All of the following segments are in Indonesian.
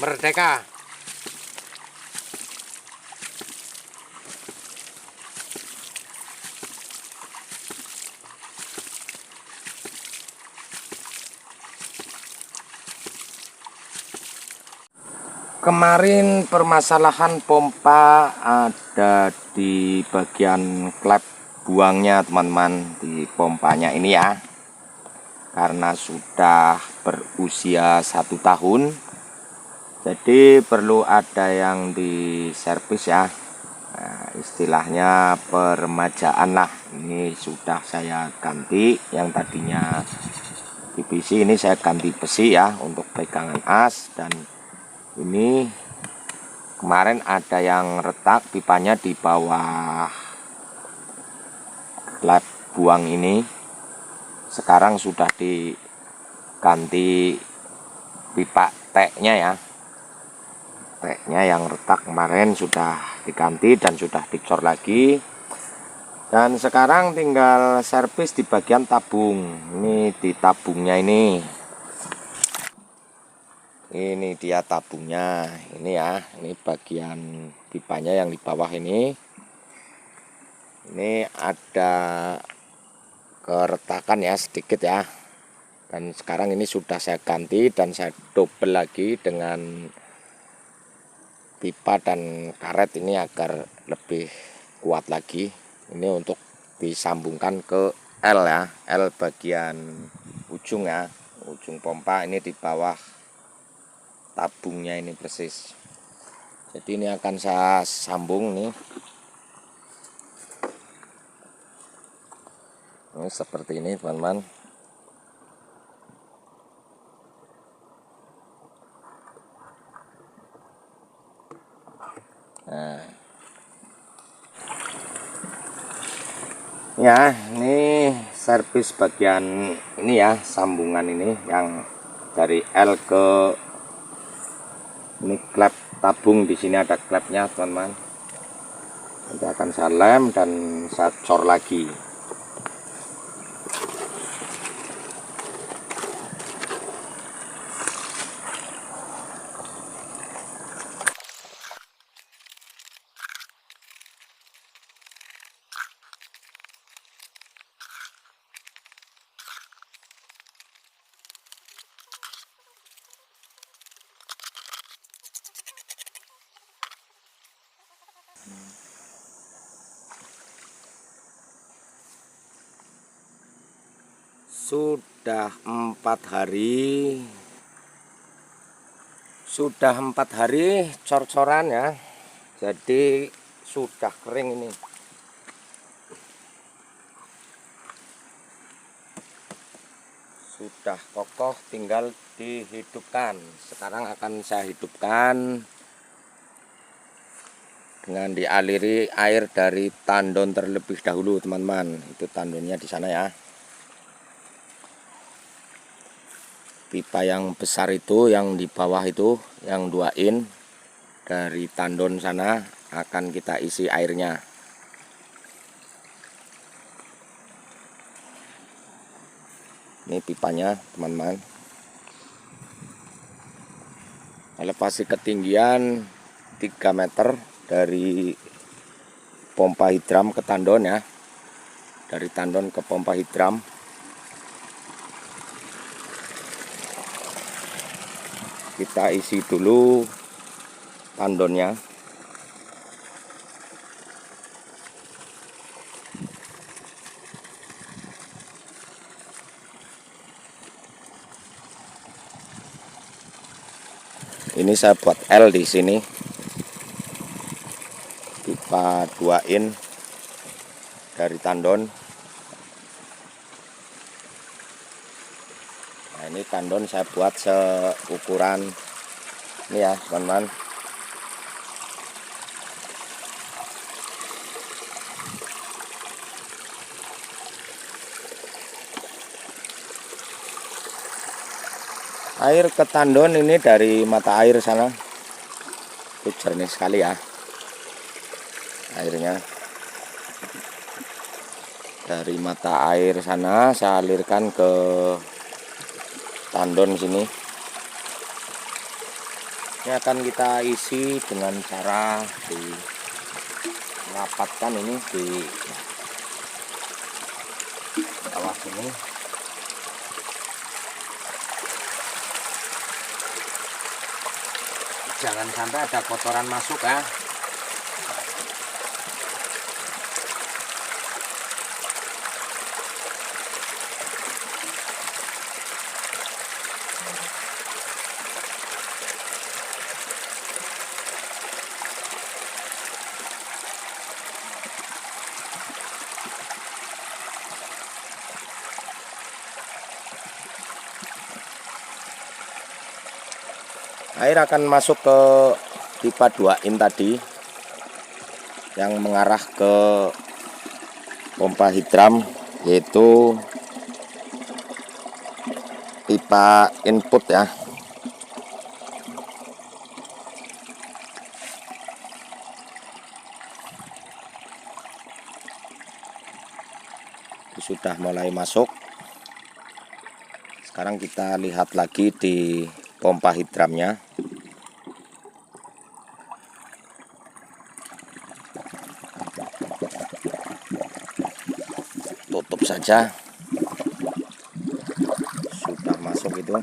Merdeka. Kemarin permasalahan pompa ada di bagian klep buangnya teman-teman, di pompanya ini ya. Karena sudah berusia 1 tahun, jadi perlu ada yang diservis ya. Nah, istilahnya peremajaan lah. Ini sudah saya ganti, yang tadinya PVC ini saya ganti besi ya untuk pegangan as. Dan ini kemarin ada yang retak pipanya di bawah klep buang ini. Sekarang sudah diganti pipa T-nya ya. T-nya yang retak kemarin sudah diganti dan sudah dicor lagi. Dan sekarang tinggal servis di bagian tabung. Ini di tabungnya ini. Ini dia tabungnya, ini ya, ini bagian pipanya yang di bawah ini. Ini ada keretakan ya sedikit ya. Dan sekarang ini sudah saya ganti dan saya double lagi dengan pipa dan karet ini agar lebih kuat lagi. Ini untuk disambungkan ke L ya, L bagian ujung ya, ujung pompa ini di bawah tabungnya ini persis. Jadi ini akan saya sambung nih. Ini seperti ini teman-teman. Nah, ya ini servis bagian ini ya, sambungan ini yang dari L ke ini klep tabung. Di sini ada klepnya teman-teman. Nanti akan saya lem dan saya cor lagi. Sudah 4 hari cor-coran ya. Jadi sudah kering ini. Sudah kokoh, tinggal dihidupkan. Sekarang akan saya hidupkan dengan dialiri air dari tandon terlebih dahulu teman-teman. Itu tandonnya di sana ya. Pipa yang besar itu, yang di bawah itu, yang 2 in dari tandon sana akan kita isi airnya. Ini pipanya teman-teman. Elevasi ketinggian 3 meter dari pompa hidram ke tandon ya. Dari tandon ke pompa hidram. Kita isi dulu tandonnya. Ini saya buat L di sini. Pipa 2 in dari tandon. Nah, ini tandon saya buat seukuran ini ya teman-teman. Air ke tandon ini dari mata air sana. Itu jernih sekali ya airnya. Dari mata air sana saya alirkan ke tandon sini. Ini akan kita isi dengan cara dirapatkan ini di bawah sini. Jangan sampai ada kotoran masuk ya. Air akan masuk ke pipa 2 in tadi yang mengarah ke pompa hidram, yaitu pipa input ya. Sudah mulai masuk. Sekarang kita lihat lagi di pompa hidramnya. Tutup saja. Sudah masuk itu.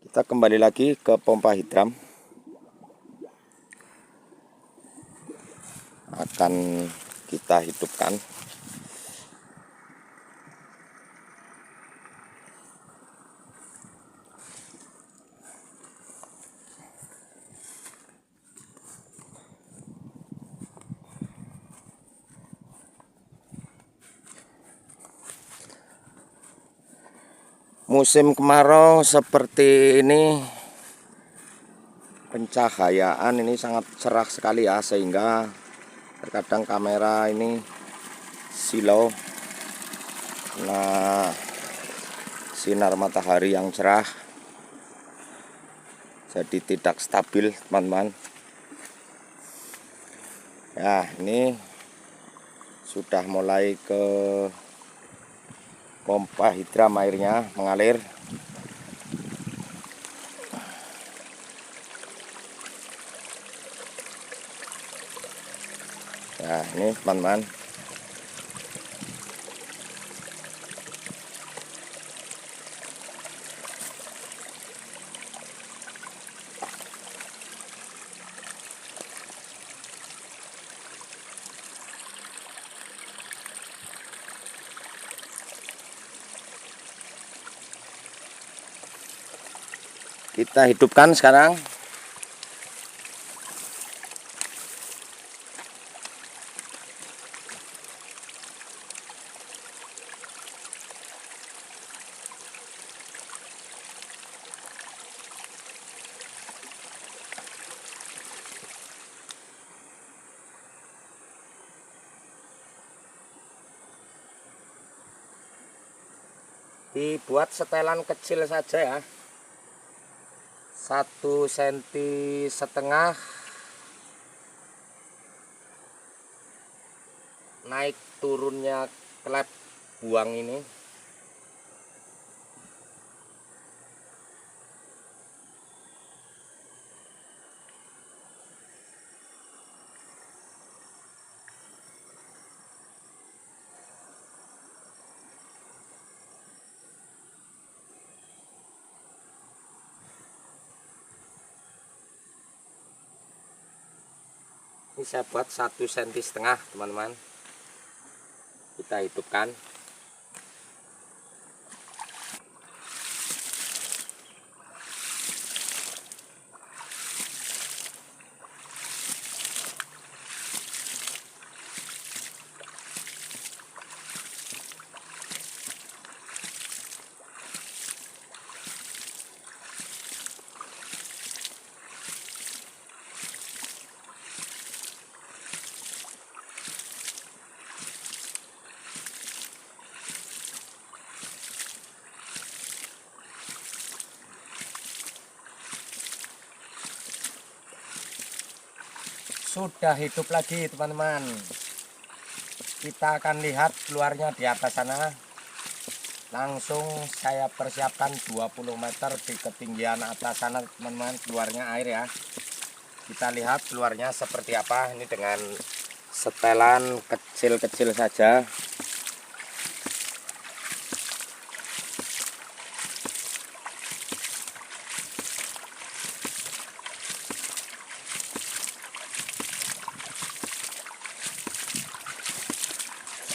Kita kembali lagi ke pompa hidram. Akan kita hidupkan. Musim kemarau seperti ini, pencahayaan ini sangat cerah sekali ya, sehingga terkadang kamera ini silau karena sinar matahari yang cerah, jadi tidak stabil teman-teman. Ya, ini sudah mulai ke pompa hidram, airnya mengalir. Nah, ini teman-teman. Kita hidupkan sekarang. Dibuat setelan kecil saja ya, 1,5 cm naik turunnya klep buang ini. Ini saya buat 1,5 cm teman-teman. Kita hidupkan. Sudah hidup lagi teman-teman. kita akan lihat keluarnya di atas sana. Langsung saya persiapkan 20 meter di ketinggian atas sana teman-teman, keluarnya air ya. Kita lihat keluarnya seperti apa. Ini dengan setelan kecil-kecil saja.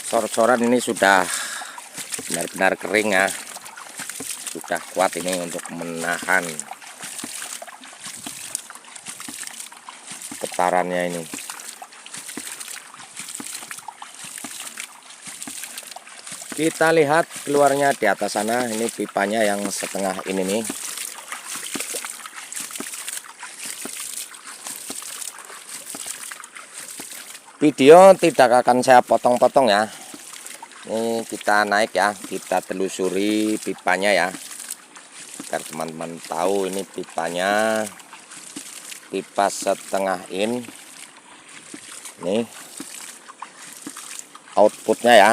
Sor-soran ini sudah benar-benar kering ya, sudah kuat ini untuk menahan getarannya ini. Kita lihat keluarnya di atas sana. Ini pipanya yang setengah ini nih. Video tidak akan saya potong-potong ya. Ini kita naik ya, kita telusuri pipanya ya, agar teman-teman tahu ini pipanya pipa setengah in. Nih outputnya ya.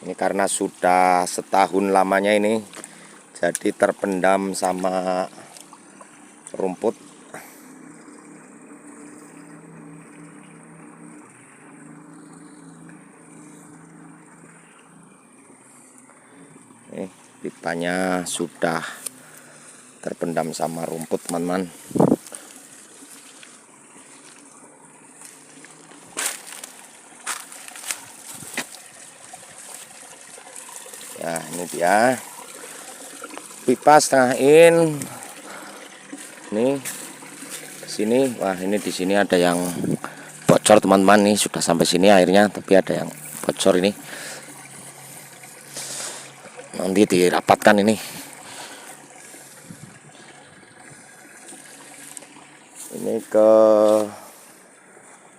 Ini karena sudah setahun lamanya ini, jadi terpendam sama rumput. Pipanya sudah terpendam sama rumput teman-teman. Ya ini dia pipa setengah in. Nih sini, wah ini di sini ada yang bocor teman-teman. Nih sudah sampai sini airnya, tapi ada yang bocor ini. Nanti dirapatkan ini. Ini ke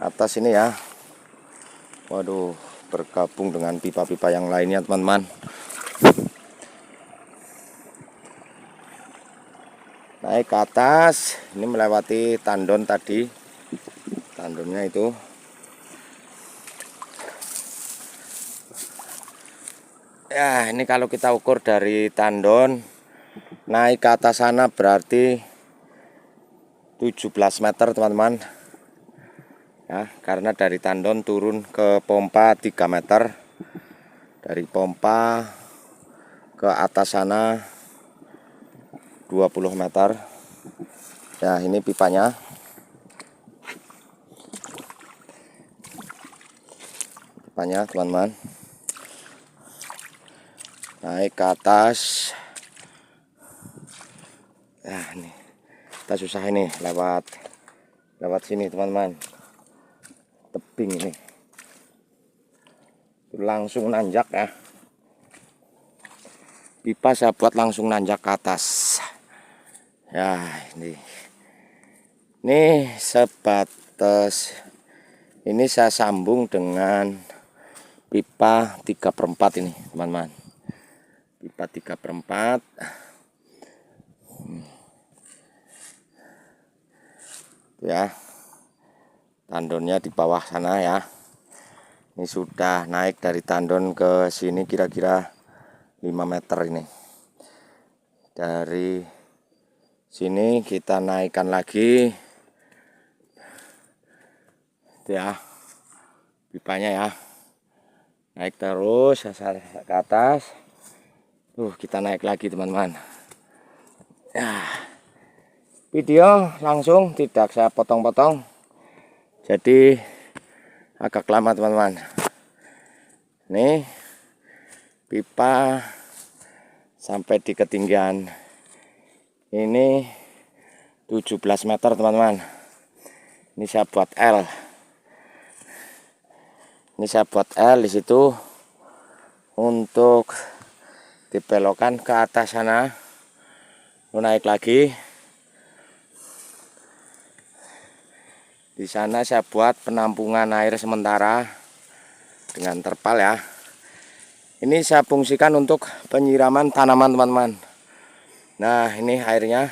atas ini ya. Waduh, bergabung dengan pipa-pipa yang lainnya teman-teman. Naik ke atas, ini melewati tandon tadi. Tandonnya itu. Ya, ini kalau kita ukur dari tandon naik ke atas sana berarti 17 meter teman-teman. Ya, karena dari tandon turun ke pompa 3 meter. Dari pompa ke atas sana 20 meter. Ya, ini pipanya. Pipanya teman-teman. Naik ke atas. Nah ini kita susah ini lewat sini teman-teman, tebing ini langsung nanjak ya. Pipa saya buat langsung nanjak ke atas ya. Ini sebatas ini saya sambung dengan pipa 3/4 ini teman-teman. Pipa 3/4. Ya, tandonnya di bawah sana ya. Ini sudah naik dari tandon ke sini kira-kira 5 meter ini. Dari sini kita naikkan lagi ya, pipanya ya. Naik terus ke atas. Kita naik lagi teman-teman. Ya, video langsung tidak saya potong-potong, jadi agak lama teman-teman. Nih pipa sampai di ketinggian ini 17 meter teman-teman. Ini saya buat L. Ini saya buat L di situ untuk dibelokkan ke atas sana. Naik lagi. Di sana saya buat penampungan air sementara dengan terpal ya. Ini saya fungsikan untuk penyiraman tanaman teman-teman. Nah ini airnya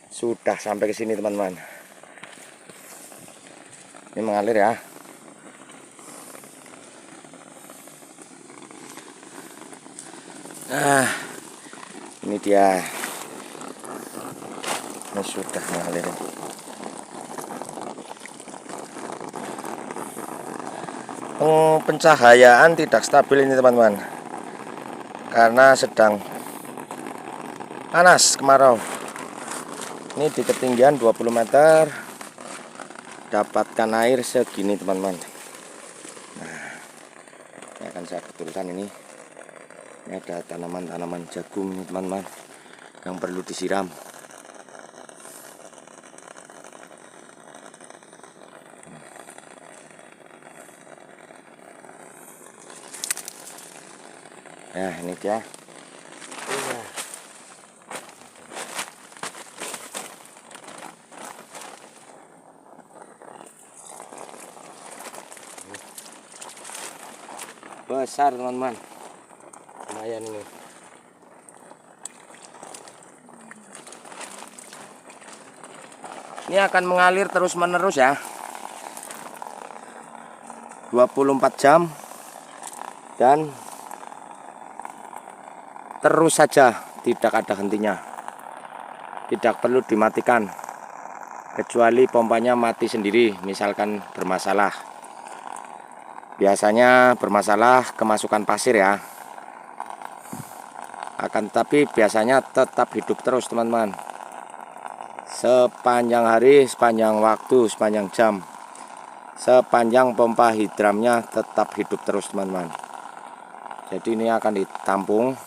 sudah sampai ke sini teman-teman. Ini mengalir ya. Nah, ini dia. Ini sudah mengalir. Pencahayaan tidak stabil ini teman-teman, karena sedang panas kemarau. Ini di ketinggian 20 meter dapatkan air segini teman-teman. Nah, ini akan saya betulkan ini. Ini ada tanaman-tanaman jagung nih teman-teman yang perlu disiram. Nah, ini dia. Besar teman-teman, lumayan ini. Ini akan mengalir terus menerus ya, 24 jam dan terus saja, tidak ada hentinya, tidak perlu dimatikan kecuali pompanya mati sendiri misalkan bermasalah. Biasanya bermasalah kemasukan pasir ya, akan tetapi biasanya tetap hidup terus teman-teman, sepanjang hari, sepanjang waktu, sepanjang jam, sepanjang pompa hidramnya tetap hidup terus teman-teman. Jadi ini akan ditampung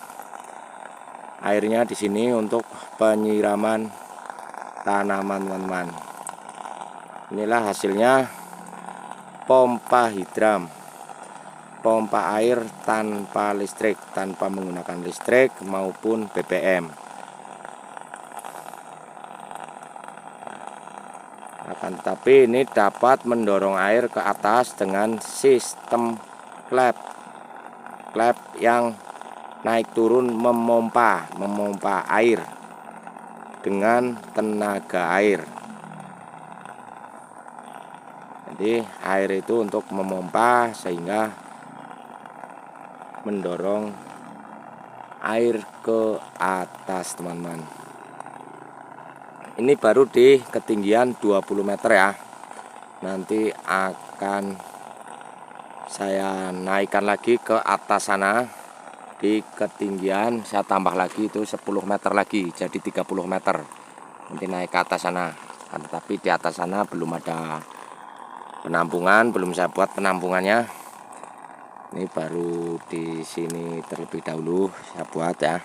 airnya di sini untuk penyiraman tanaman teman-teman. Inilah hasilnya pompa hidram, pompa air tanpa listrik, tanpa menggunakan listrik maupun BBM. Akan tetapi ini dapat mendorong air ke atas dengan sistem klep yang naik turun memompa air dengan tenaga air. Jadi air itu untuk memompa sehingga mendorong air ke atas teman-teman. Ini baru di ketinggian 20 meter ya. Nanti akan saya naikkan lagi ke atas sana. Di ketinggian saya tambah lagi itu 10 meter lagi, jadi 30 meter. Nanti naik ke atas sana. Tetapi di atas sana belum ada penampungan, belum saya buat penampungannya. Ini baru di sini terlebih dahulu saya buat ya.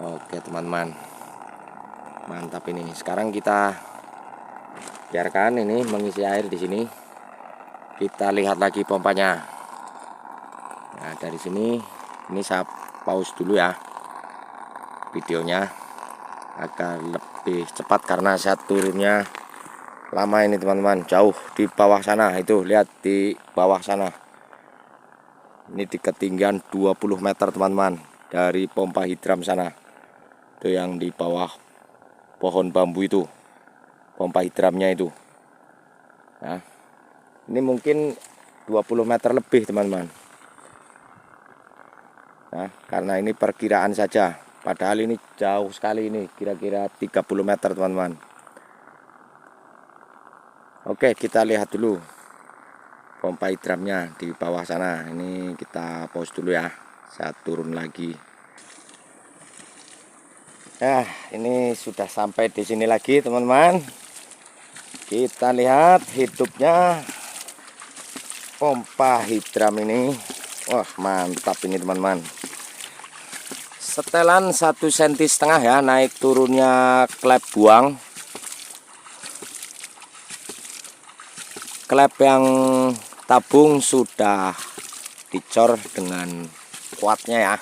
Oke teman-teman, mantap ini. Sekarang kita biarkan ini mengisi air di sini. Kita lihat lagi pompanya. Nah, dari sini ini saya pause dulu ya videonya agar lebih cepat, karena saya turunnya lama ini teman-teman, jauh di bawah sana. Itu lihat di bawah sana, ini di ketinggian 20 meter teman-teman dari pompa hidram sana. Itu yang di bawah pohon bambu itu pompa hidramnya itu. Nah, ini mungkin 20 meter lebih teman-teman. Nah, karena ini perkiraan saja, padahal ini jauh sekali, ini kira-kira 30 meter teman-teman. Oke, kita lihat dulu pompa hidramnya di bawah sana. Ini kita pause dulu ya, saya turun lagi. Nah, ini sudah sampai di sini lagi teman-teman. Kita lihat hidupnya pompa hidram ini. Wah, mantap ini teman-teman. Setelan 1,5 cm ya naik turunnya klep buang. Klep yang tabung sudah dicor dengan kuatnya ya.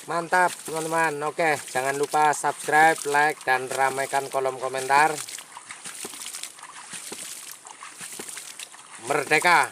Mantap teman-teman. Oke, jangan lupa subscribe, like, dan ramaikan kolom komentar. Merdeka.